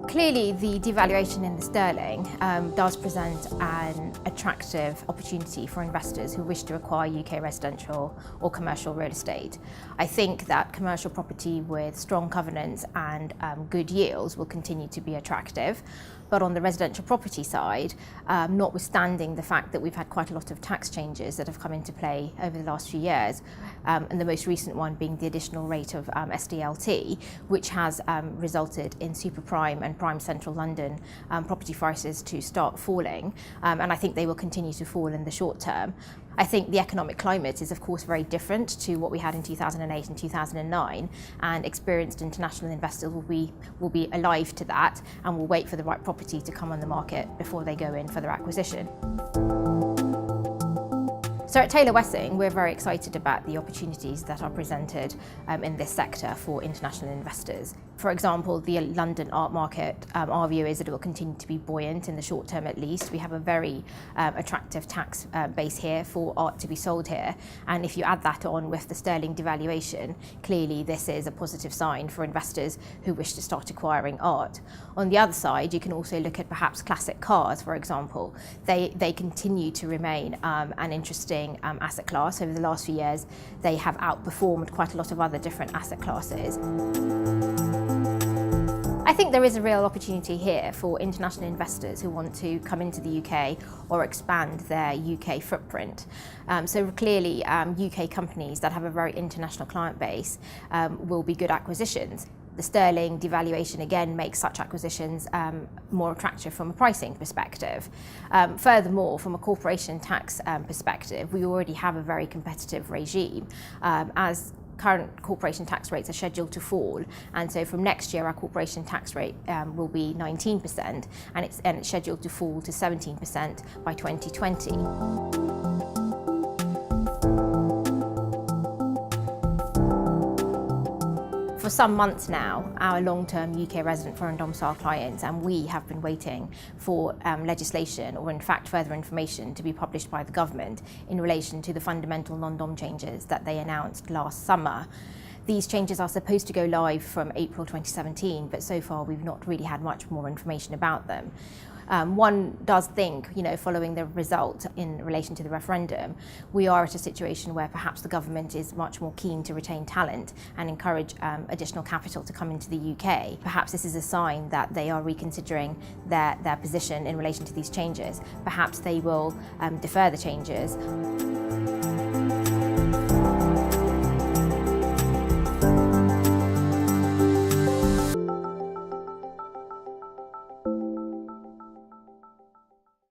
Clearly, the devaluation in the sterling does present an attractive opportunity for investors who wish to acquire UK residential or commercial real estate. I think that commercial property with strong covenants and good yields will continue to be attractive. But on the residential property side, notwithstanding the fact that we've had quite a lot of tax changes that have come into play over the last few years, and the most recent one being the additional rate of SDLT, which has resulted in super prime and prime central London property prices to start falling, and I think they will continue to fall in the short term. I think the economic climate is of course very different to what we had in 2008 and 2009, and experienced international investors will be alive to that and will wait for the right property to come on the market before they go in for their acquisition. So at Taylor Wessing, we're very excited about the opportunities that are presented in this sector for international investors. For example, the London art market, our view is that it will continue to be buoyant in the short term at least. We have a very attractive tax base here for art to be sold here. And if you add that on with the sterling devaluation, clearly this is a positive sign for investors who wish to start acquiring art. On the other side, you can also look at perhaps classic cars, for example. They continue to remain an interesting asset class. Over the last few years, they have outperformed quite a lot of other different asset classes. I think there is a real opportunity here for international investors who want to come into the UK or expand their UK footprint. So clearly, UK companies that have a very international client base will be good acquisitions. The sterling devaluation again makes such acquisitions more attractive from a pricing perspective. Furthermore, from a corporation tax perspective, we already have a very competitive regime, as current corporation tax rates are scheduled to fall, and so from next year our corporation tax rate will be 19%, and it's scheduled to fall to 17% by 2020. For some months now, our long-term UK resident foreign domicile clients and we have been waiting for legislation, or in fact further information, to be published by the government in relation to the fundamental non-dom changes that they announced last summer. These changes are supposed to go live from April 2017, but so far we've not really had much more information about them. One does think, following the result in relation to the referendum, we are at a situation where perhaps the government is much more keen to retain talent and encourage additional capital to come into the UK. Perhaps this is a sign that they are reconsidering their position in relation to these changes. Perhaps they will defer the changes.